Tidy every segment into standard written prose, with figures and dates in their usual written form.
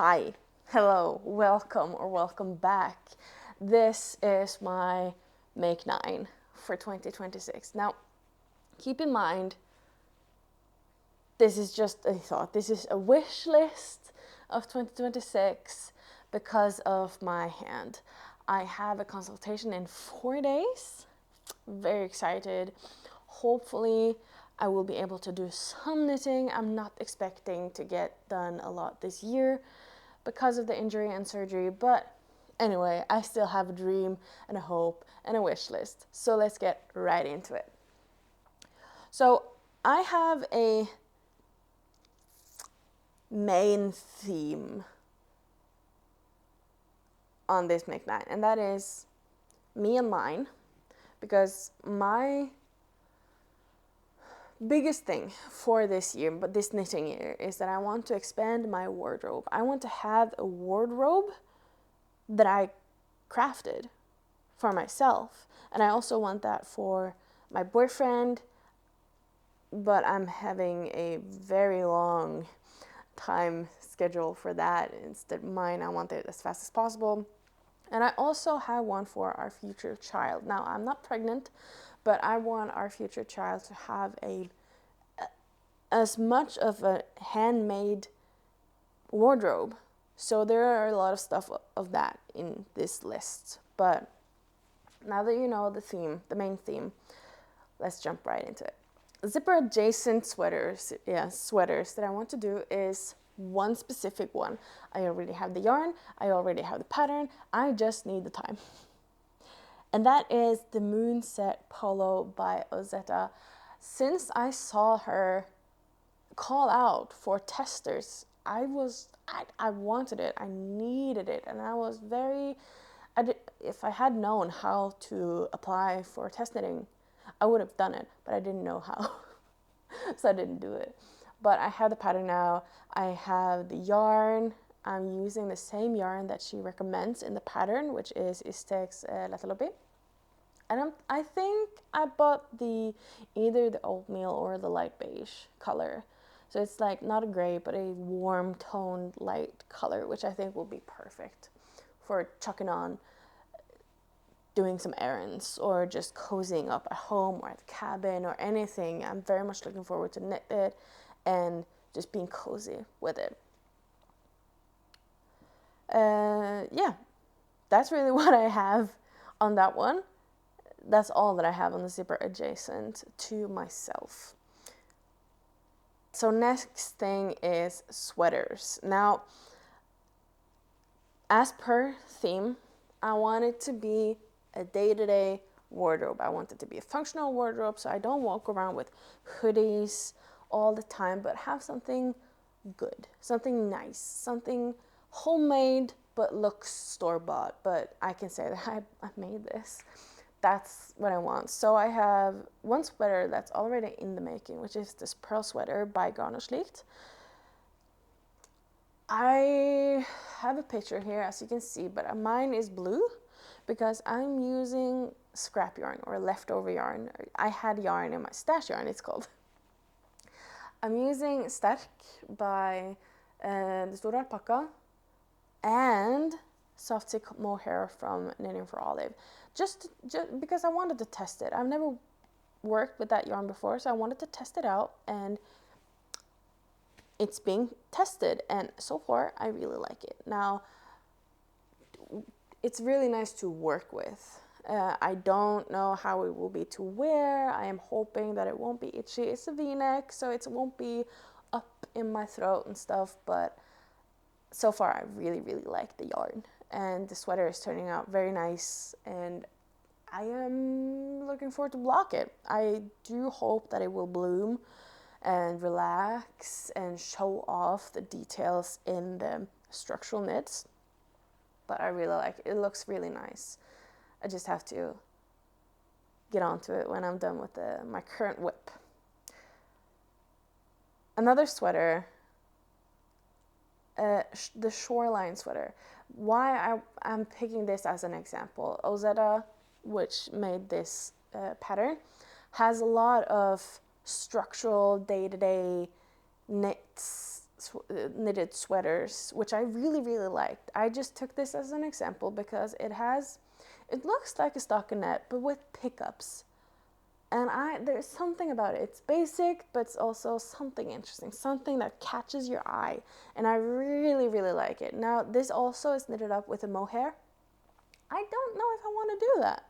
Hi, hello, welcome or welcome back. This is my Make 9 for 2026. Now, keep in mind, this is just a thought. This is a wish list of 2026 because of my hand. I have a consultation in 4 days. Very excited. Hopefully, I will be able to do some knitting. I'm not expecting to get done a lot this year because of the injury and surgery, but anyway, I still have a dream and a hope and a wish list. So let's get right into it. So I have a main theme on this Make 9, and that is me and mine, because my biggest thing for this year, but this knitting year, is that I want to expand my wardrobe. I want to have a wardrobe that I crafted for myself, and I also want that for my boyfriend, but I'm having a very long time schedule for that. Instead, mine, I want it as fast as possible. And I also have one for our future child. Now, I'm not pregnant, but I want our future child to have as much of a handmade wardrobe. So there are a lot of stuff of that in this list. But now that you know the theme, the main theme, let's jump right into it. Zipper adjacent sweaters that I want to do is one specific one. I already have the yarn, I already have the pattern, I just need the time. And that is the Moonset Polo by Ozetta. Since I saw her call out for testers, I wanted it, I needed it, and I was if I had known how to apply for test knitting, I would have done it, but I didn't know how. So I didn't do it. But I have the pattern now. I have the yarn. I'm using the same yarn that she recommends in the pattern, which is Istex Latalopi. And I think I bought either the oatmeal or the light beige color. So it's like not a gray, but a warm toned light color, which I think will be perfect for chucking on, doing some errands, or just cozying up at home or at the cabin or anything. I'm very much looking forward to knit it and just being cozy with it. Yeah, that's really what I have on that one. That's all that I have on the zipper adjacent to myself. So next thing is sweaters. Now, as per theme, I want it to be a day-to-day wardrobe. I want it to be a functional wardrobe, so I don't walk around with hoodies all the time, but have something good, something nice, something homemade but looks store-bought, but I can say that I made this. That's what I want. So I have one sweater that's already in the making, which is this pearl sweater by Garnoschlicht. I have a picture here, as you can see, but mine is blue because I'm using scrap yarn or leftover yarn. I had yarn in my stash yarn, it's called. I'm using Sterk by the Stora Alpaca and Soft Silk Mohair from Knitting for Olive. Just because I wanted to test it. I've never worked with that yarn before, so I wanted to test it out, and it's being tested, and so far I really like it. Now, it's really nice to work with. I don't know how it will be to wear. I am hoping that it won't be itchy. It's a v-neck, so it won't be up in my throat and stuff, but so far I really, really like the yarn. And the sweater is turning out very nice, and I am looking forward to block it. I do hope that it will bloom and relax and show off the details in the structural knits. But I really like it. It looks really nice. I just have to get onto it when I'm done with my current whip. Another sweater, the Shoreline sweater. Why I'm picking this as an example. Ozetta, which made this pattern, has a lot of structural day-to-day knits knitted sweaters, which I really, really liked. I just took this as an example because it looks like a stockinette, but with pickups. And there's something about it. It's basic, but it's also something interesting, something that catches your eye. And I really, really like it. Now, this also is knitted up with a mohair. I don't know if I want to do that.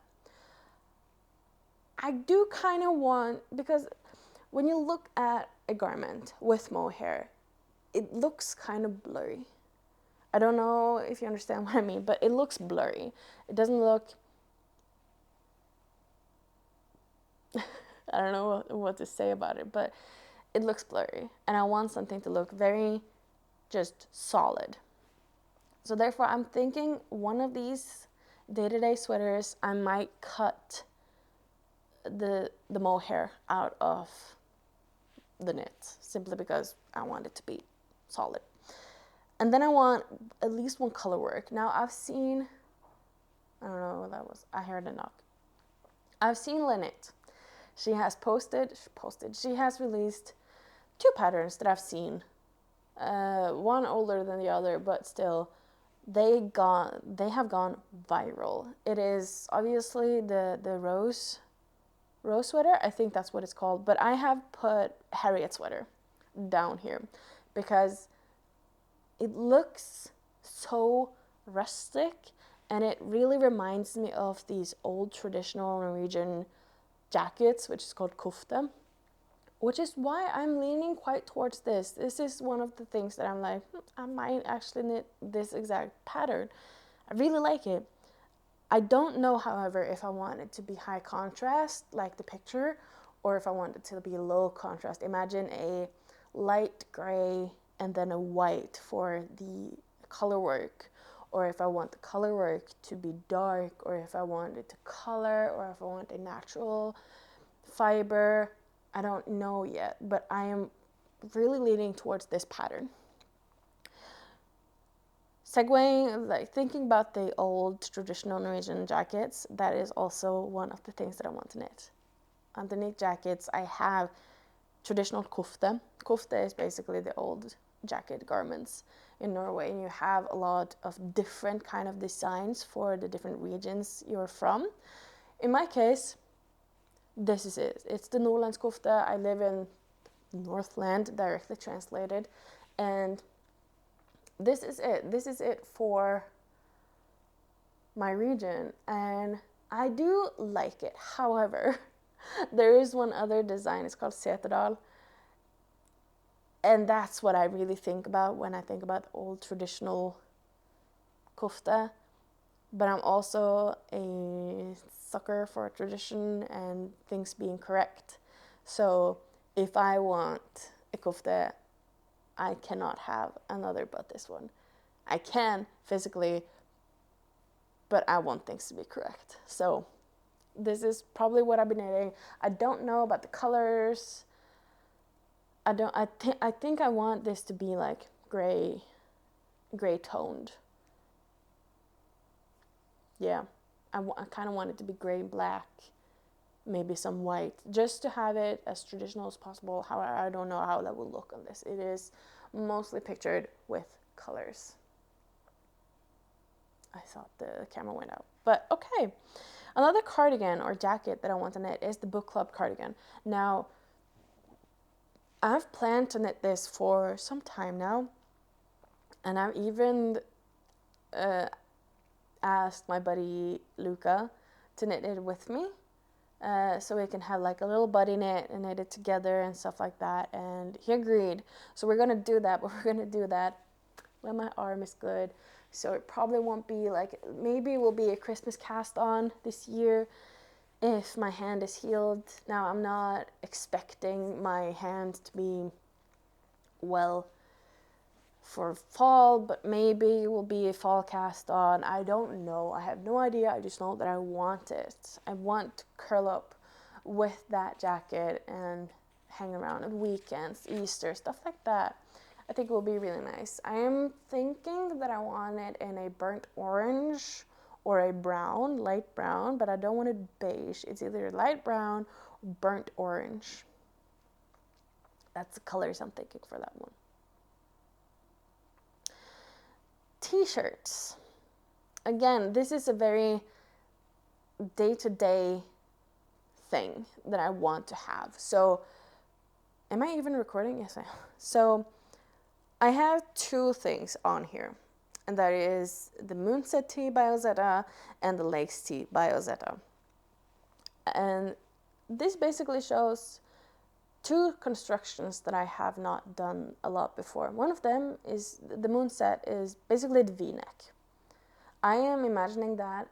I do kind of want, because when you look at a garment with mohair, it looks kind of blurry. I don't know if you understand what I mean, but it looks blurry. It doesn't look, I don't know what to say about it, but it looks blurry. And I want something to look very just solid. So therefore, I'm thinking one of these day-to-day sweaters, I might cut the mohair out of the knit, simply because I want it to be solid. And then I want at least one color work. Now I've seen, I don't know what that was. I heard a knock. I've seen Lynette. She has released 2 patterns that I've seen. One older than the other, but still, they have gone viral. It is obviously the rose sweater. I think that's what it's called. But I have put Harriet sweater down here because it looks so rustic, and it really reminds me of these old traditional Norwegian jackets, which is called kofte, which is why I'm leaning quite towards this. This is one of the things that I'm like, I might actually knit this exact pattern. I really like it. I don't know, however, if I want it to be high contrast, like the picture, or if I want it to be low contrast. Imagine a light gray and then a white for the color work, or if I want the color work to be dark, or if I want it to color, or if I want a natural fiber. I don't know yet, but I am really leaning towards this pattern. Segueing, like thinking about the old traditional Norwegian jackets, that is also one of the things that I want to knit. Underneath jackets, I have traditional kofte. Kofte is basically the old jacket garments in Norway, and you have a lot of different kind of designs for the different regions you're from. In my case, this is it. It's the Nordlandskofte. I live in Northland, directly translated, and this is it. This is it for my region, and I do like it. However, there is one other design. It's called Seterdal, and that's what I really think about when I think about old traditional kofte. But I'm also a sucker for tradition and things being correct. So if I want a kofte, I cannot have another but this one. I can physically, but I want things to be correct. So this is probably what I've been knitting. I don't know about the colors. I think I want this to be like gray toned. Yeah, I kind of want it to be gray, black, maybe some white, just to have it as traditional as possible. However, I don't know how that will look on this. It is mostly pictured with colors. I thought the camera went out. But okay, another cardigan or jacket that I want to knit is the book club cardigan. Now, I've planned to knit this for some time now, and I've even asked my buddy Luca to knit it with me, so we can have like a little buddy knit and knit it together and stuff like that, and he agreed. So we're gonna do that, but we're gonna do that when my arm is good. So it probably won't be like, maybe it will be a Christmas cast on this year if my hand is healed. Now, I'm not expecting my hand to be well for fall, but maybe it will be a fall cast on. I don't know. I have no idea. I just know that I want it. I want to curl up with that jacket and hang around on weekends, Easter, stuff like that. I think it will be really nice. I am thinking that I want it in a burnt orange or a brown, light brown, but I don't want it beige. It's either light brown or burnt orange. That's the colors I'm thinking for that one. T-shirts. Again, this is a very day-to-day thing that I want to have. So, am I even recording? Yes, I am. So, I have two things on here, and that is the Moonset tee by Ozetta and the Lakes tee by Ozetta. And this basically shows two constructions that I have not done a lot before. One of them is the Moonset is basically the V-neck. I am imagining that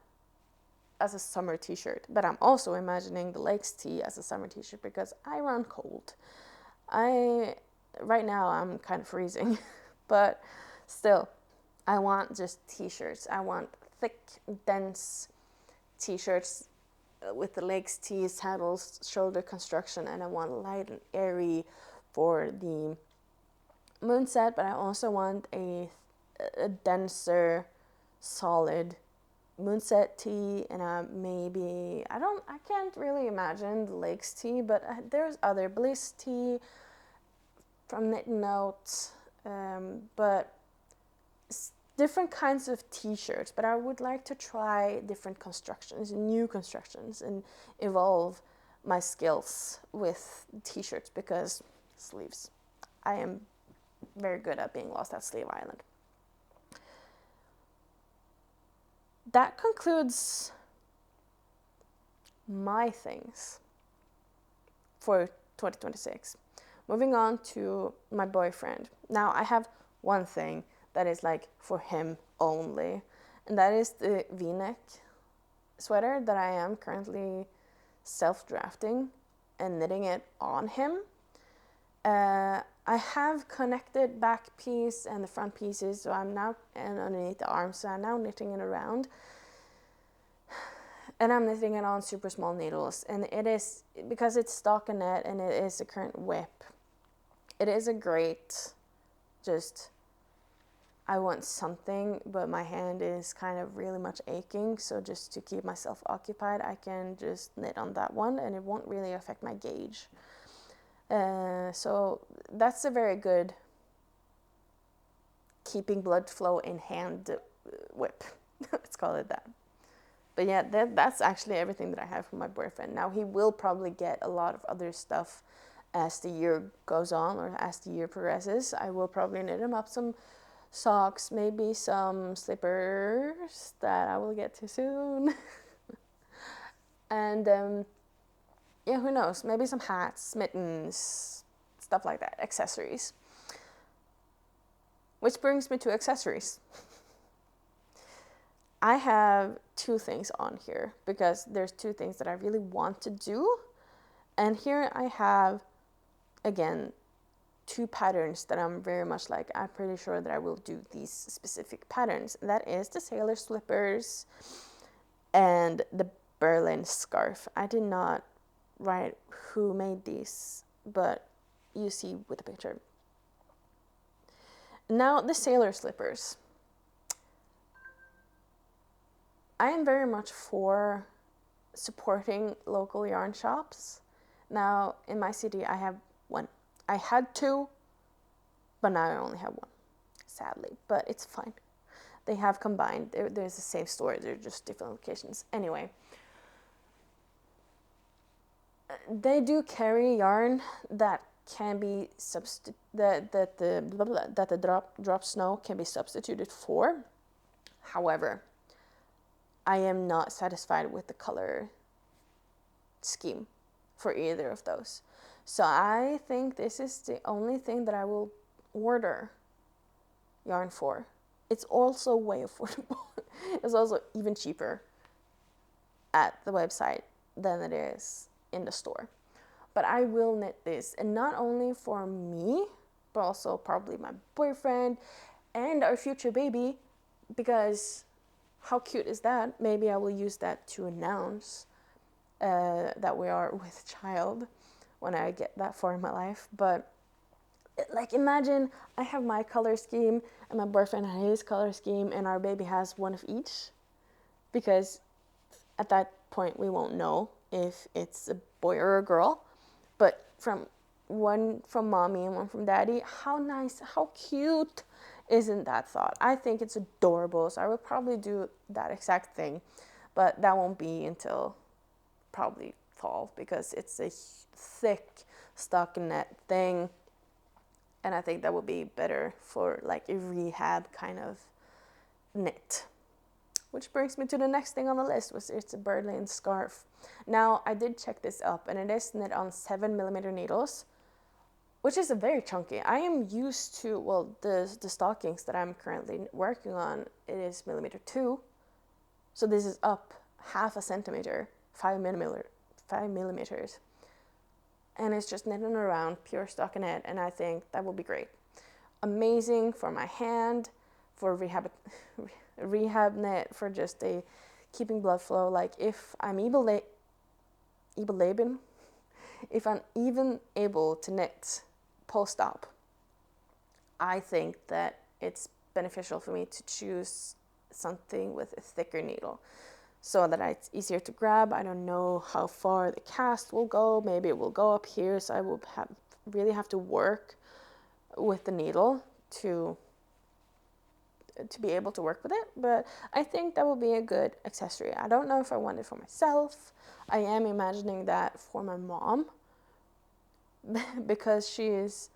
as a summer t-shirt, but I'm also imagining the Lakes tee as a summer t-shirt because I run cold. Right now I'm kind of freezing, but still, I want just t-shirts. I want thick, dense t-shirts with the Lakes tee, saddles, shoulder construction, and I want light and airy for the Moonset, but I also want a denser, solid Moonset tee, and I can't really imagine the Lakes tee, but there's other Bliss tee from Knit Notes, but different kinds of t-shirts. But I would like to try different constructions, new constructions, and evolve my skills with t-shirts because sleeves. I am very good at being lost at Sleeve Island. That concludes my things for 2026. Moving on to my boyfriend. Now I have one thing that is like for him only, and that is the V-neck sweater that I am currently self-drafting and knitting it on him. I have connected back piece and the front pieces, so I'm now, and underneath the arms, so I'm now knitting it around. And I'm knitting it on super small needles, and it is, because it's stockinette and it is a current whip, it is a great, I want something, but my hand is kind of really much aching, so just to keep myself occupied, I can just knit on that one, and it won't really affect my gauge. So that's a very good keeping blood flow in hand whip. Let's call it that. But yeah, that's actually everything that I have for my boyfriend. Now he will probably get a lot of other stuff as the year goes on, or as the year progresses. I will probably knit him up some socks, maybe some slippers that I will get to soon. And yeah, who knows? Maybe some hats, mittens, stuff like that, accessories. Which brings me to accessories. I have two things on here because there's two things that I really want to do. And here I have, again, two patterns that I'm very much like, I'm pretty sure that I will do these specific patterns. And that is the sailor slippers and the Berlin scarf. I did not write who made these, but you see with the picture. Now the sailor slippers. I am very much for supporting local yarn shops. Now in my city I have one. I had two, but now I only have one, sadly, but it's fine. They have combined. There's the same store, they're just different locations. Anyway, they do carry yarn that can be that the drop snow can be substituted for. However, I am not satisfied with the color scheme for either of those. So I think this is the only thing that I will order yarn for. It's also way affordable. It's also even cheaper at the website than it is in the store. But I will knit this, and not only for me, but also probably my boyfriend and our future baby, because how cute is that? Maybe I will use that to announce that we are with child when I get that far in my life. But like, imagine I have my color scheme and my boyfriend has his color scheme and our baby has one of each, because at that point we won't know if it's a boy or a girl. But from one from mommy and one from daddy, how nice, how cute isn't that thought. I think it's adorable, so I will probably do that exact thing, but that won't be until probably fall because it's a thick stockinette thing, and I think that would be better for like a rehab kind of knit. Which brings me to the next thing on the list, which is a Berlin scarf. Now, I did check this up, and it is knit on 7mm needles, which is a very chunky. I am used to, well, the stockings that I'm currently working on, it is 2mm. So this is up half a centimeter, 5 millimeters. And it's just knitting around pure stockinette, and I think that will be great. Amazing for my hand, for rehab knit, for just a keeping blood flow. Like if I'm if I'm even able to knit post-op, I think that it's beneficial for me to choose something with a thicker needle so that it's easier to grab. I don't know how far the cast will go. Maybe it will go up here, so I will really have to work with the needle to be able to work with it, but I think that will be a good accessory. I don't know if I want it for myself. I am imagining that for my mom because she is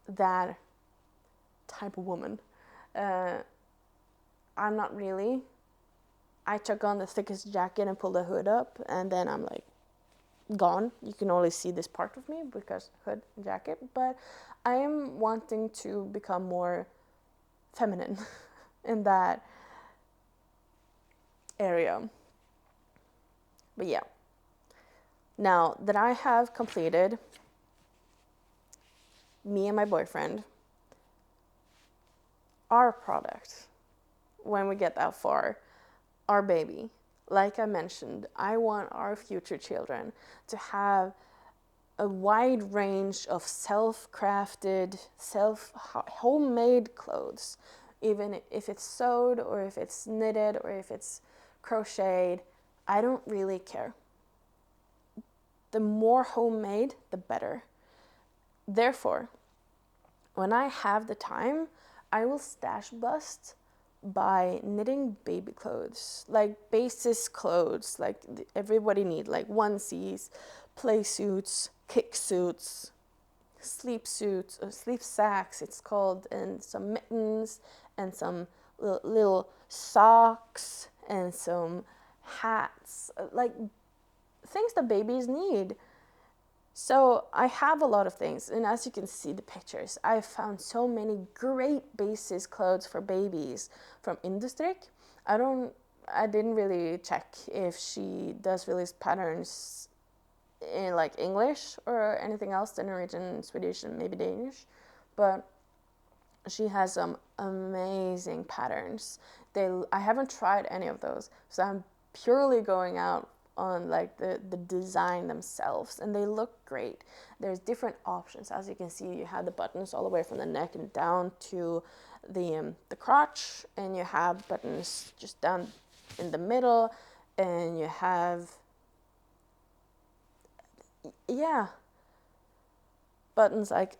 that type of woman. I'm not really. I chuck on the thickest jacket and pull the hood up, and then I'm like gone. You can only see this part of me because hood and jacket, but I am wanting to become more feminine in that area. But yeah. Now that I have completed me and my boyfriend, our product, when we get that far, our baby, like I mentioned, I want our future children to have a wide range of self-crafted, homemade clothes, even if it's sewed or if it's knitted or if it's crocheted. I don't really care. The more homemade, the better. Therefore, when I have the time, I will stash bust by knitting baby clothes, like basis clothes, like everybody need, like onesies, play suits, kick suits, sleep suits, or sleep sacks it's called, and some mittens, and some little socks, and some hats, like things that babies need. So I have a lot of things, and as you can see the pictures, I found so many great basis clothes for babies from Industric. I didn't really check if she does release patterns in like English or anything else than Norwegian, Swedish, and maybe Danish, but she has some amazing patterns. I haven't tried any of those, so I'm purely going out on like the design themselves, and they look great. There's different options. As you can see, you have the buttons all the way from the neck and down to the crotch, and you have buttons just down in the middle, and you have buttons like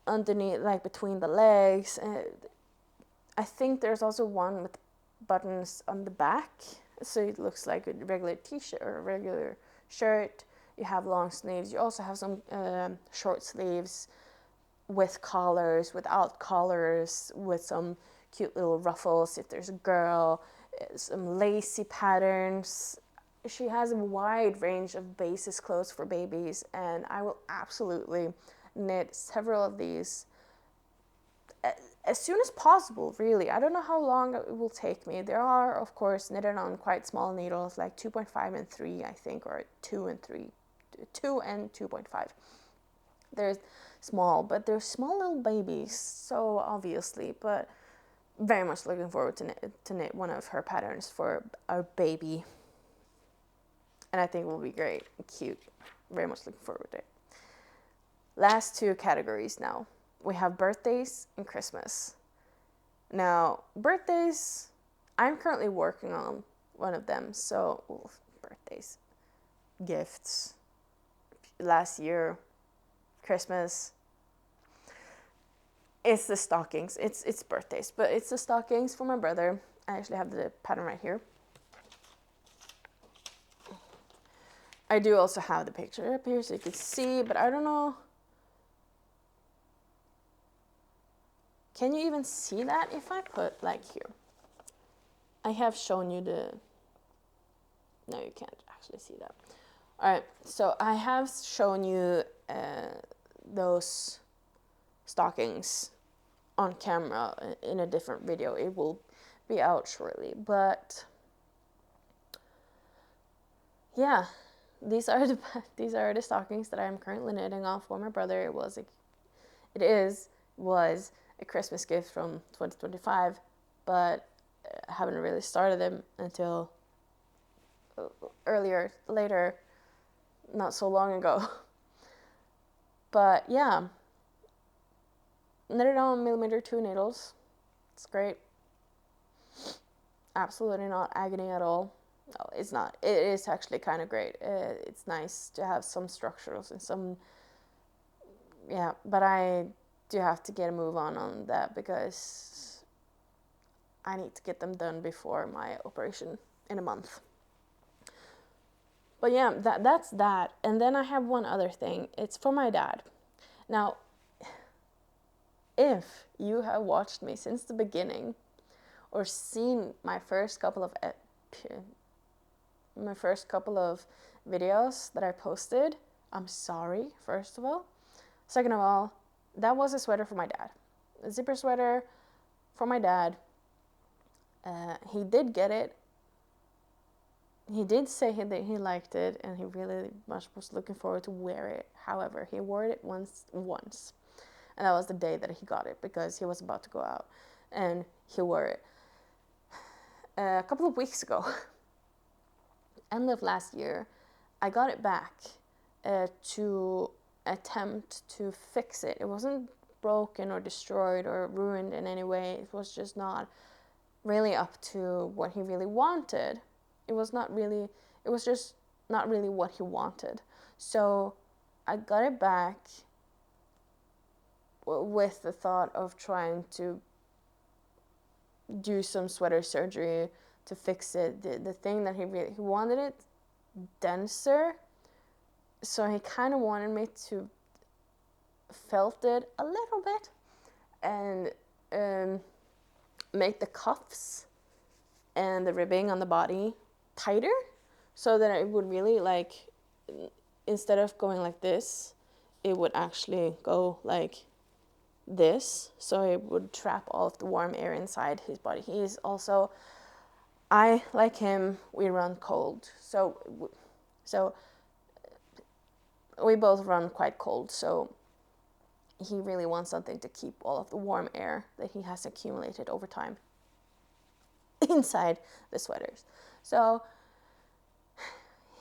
underneath, like between the legs. I think there's also one with buttons on the back, so it looks like a regular t-shirt or a regular shirt. You have long sleeves. You also have some short sleeves with collars, without collars, with some cute little ruffles if there's a girl, some lacy patterns. She has a wide range of basis clothes for babies, and I will absolutely knit several of these as soon as possible, really. I don't know how long it will take me. There are, of course, knitted on quite small needles, like 2.5 and 3, I think, or 2 and 3, 2 and 2.5. They're small, but they're small little babies, so obviously, but very much looking forward to knit one of her patterns for our baby. And I think it will be great and cute. Very much looking forward to it. Last two categories now. We have birthdays and Christmas. Now, birthdays, I'm currently working on one of them. So, birthdays, gifts, last year, Christmas. it's the stockings. It's birthdays, but it's the stockings for my brother. I actually have the pattern right here. I do also have the picture up here so you can see, but I don't know. Can you even see that if I put like here? I have shown you the, no, you can't actually see that. All right, so I have shown you those stockings on camera in a different video. It will be out shortly, but yeah, these are the stockings that I'm currently knitting on for my brother. It was a Christmas gift from 2025, but I haven't really started them until later, not so long ago. But yeah, knitted on 2mm needles. It's great. Absolutely not agony at all. No, it's not. It is actually kind of great. It's nice to have some structures and some, yeah, but I do have to get a move on that because I need to get them done before my operation in a month. But yeah, that's that. And then I have one other thing. It's for my dad. Now, if you have watched me since the beginning or seen my first couple of videos that I posted, I'm sorry, first of all. Second of all, that was a sweater for my dad. A zipper sweater for my dad. He did get it. He did say that he liked it and he really much was looking forward to wear it. However, he wore it once. And that was the day that he got it because he was about to go out. And he wore it a couple of weeks ago. End of last year, I got it back to attempt to fix it. It wasn't broken or destroyed or ruined in any way. It was just not really up to what he really wanted. It was just not really what he wanted. So I got it back with the thought of trying to do some sweater surgery to fix it. The thing that he wanted it denser, so he kind of wanted me to felt it a little bit and make the cuffs and the ribbing on the body tighter so that it would really, like, instead of going like this, it would actually go like this, so it would trap all of the warm air inside his body. He is also, I, like him, we run cold, so we both run quite cold, so he really wants something to keep all of the warm air that he has accumulated over time inside the sweaters. So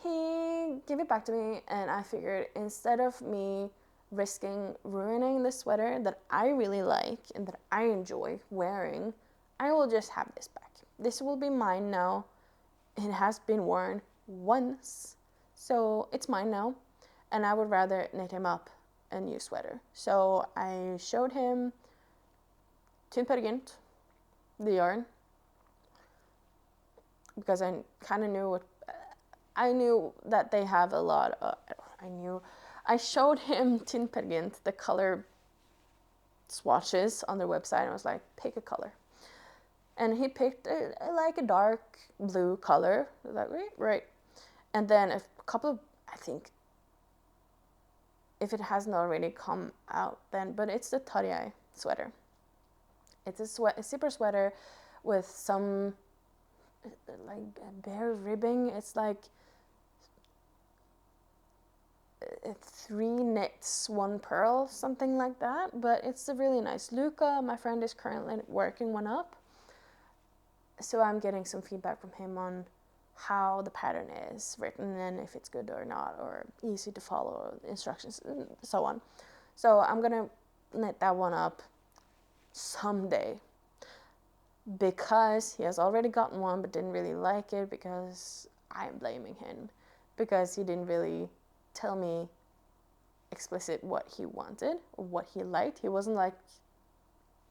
he gave it back to me, and I figured instead of me risking ruining the sweater that I really like and that I enjoy wearing, I will just have this back. This will be mine now. It has been worn once, so it's mine now, and I would rather knit him up a new sweater. So I showed him Tynn Peer Gynt, the yarn, because I kind of knew I knew that they have a lot of, I showed him Tynn Peer Gynt, the color swatches on their website, and I was like, pick a color. And he picked like a dark blue color. I was like, right. And then a couple of, I think, if it hasn't already come out then, but it's the Tarjei sweater. It's a zipper sweater with some like bare ribbing. It's like 3 knits, 1 purl, something like that. But it's a really nice. Luca, my friend, is currently working one up. So I'm getting some feedback from him on how the pattern is written and if it's good or not, or easy to follow instructions and so on. So I'm gonna knit that one up someday, because he has already gotten one but didn't really like it, because I'm blaming him, because he didn't really tell me explicit what he wanted or what he liked. He wasn't like,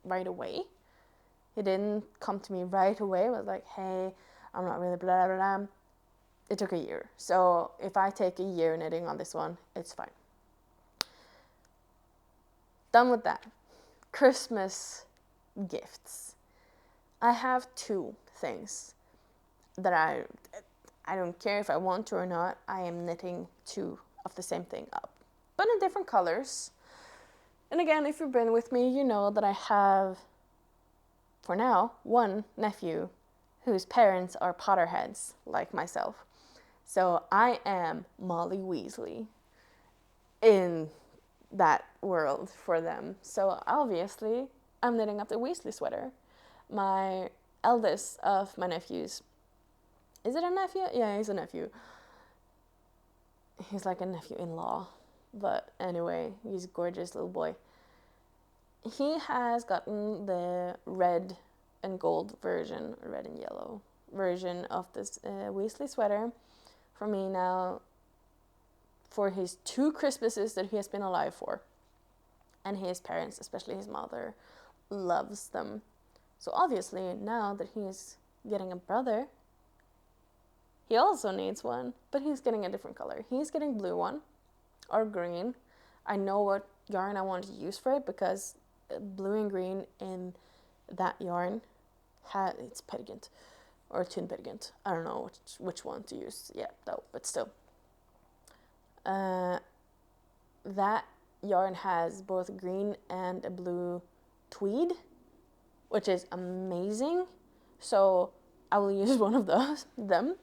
right away. He didn't come to me right away. It was like, hey, I'm not really blah, blah, blah. It took a year. So if I take a year knitting on this one, it's fine. Done with that. Christmas gifts. I have 2 things that I don't care if I want to or not. I am knitting 2 of the same thing up, but in different colors. And again, if you've been with me, you know that I have, for now, 1 nephew whose parents are Potterheads, like myself. So I am Molly Weasley in that world for them. So obviously, I'm knitting up the Weasley sweater. My eldest of my nephews, is it a nephew? Yeah, he's a nephew. He's like a nephew-in-law. But anyway, he's a gorgeous little boy. He has gotten the red and gold version, red and yellow version of this Weasley sweater for me now for his 2 Christmases that he has been alive for. And his parents, especially his mother, loves them. So obviously now that he's getting a brother, he also needs one, but he's getting a different color. He's getting blue one or green. I know what yarn I want to use for it because blue and green in that yarn it's Peer Gynt or Toon Peer Gynt. I don't know which one to use yet though, but still. That yarn has both green and a blue tweed, which is amazing. So I will use one of them.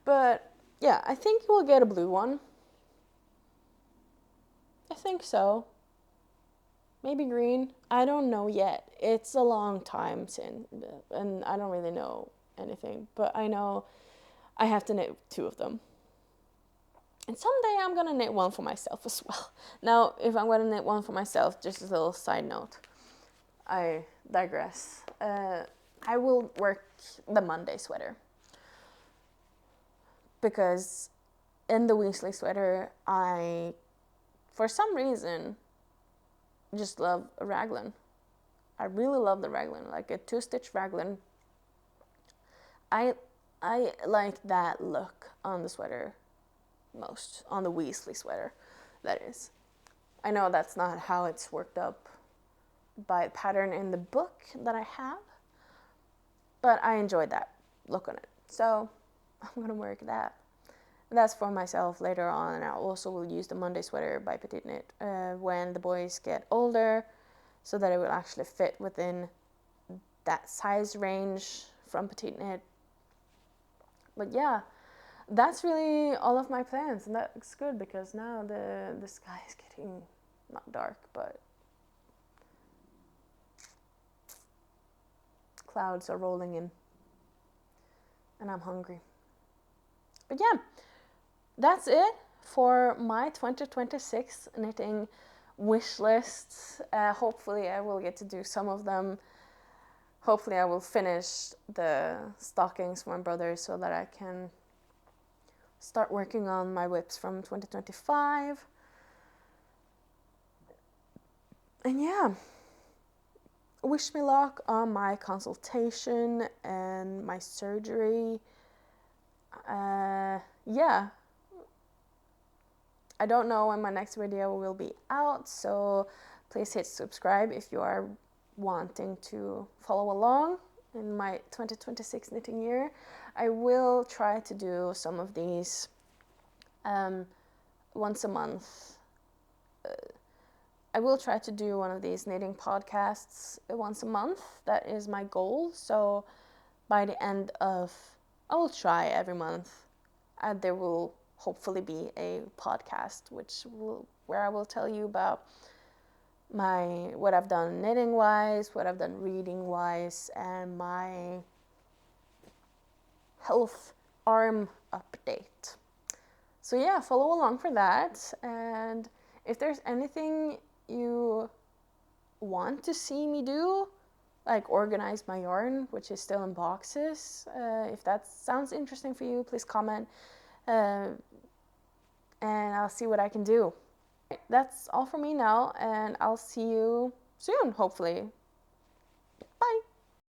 But yeah, I think we'll get a blue one. I think so. Maybe green. I don't know yet. It's a long time since, and I don't really know anything. But I know I have to knit 2 of them. And someday I'm going to knit one for myself as well. Now, if I'm going to knit one for myself, just a little side note. I digress. I will work the Monday sweater. Because in the Weasley sweater, I, for some reason, just love a raglan. I really love the raglan, like a 2-stitch raglan. I like that look on the sweater most, on the Weasley sweater, that is. I know that's not how it's worked up by pattern in the book that I have, but I enjoyed that look on it. So I'm gonna work that. And that's for myself later on, and I also will use the Monday sweater by Petite Knit when the boys get older, so that it will actually fit within that size range from Petite Knit. But yeah, that's really all of my plans, and that's good because now the sky is getting not dark, but clouds are rolling in, and I'm hungry. But yeah, that's it for my 2026 knitting wish lists. Hopefully I will get to do some of them. Hopefully I will finish the stockings for my brother so that I can start working on my whips from 2025. And yeah, wish me luck on my consultation and my surgery. Yeah, I don't know when my next video will be out, so please hit subscribe if you are wanting to follow along in my 2026 knitting year. I will try to do some of these once a month. I will try to do one of these knitting podcasts once a month. That is my goal. So by the end of, I will try every month. There will hopefully be a podcast where I will tell you about what I've done knitting wise, what I've done reading wise, and my health arm update. So yeah, follow along for that. And if there's anything you want to see me do, like organize my yarn, which is still in boxes, if that sounds interesting for you, please comment. And I'll see what I can do. That's all for me now, and I'll see you soon, hopefully.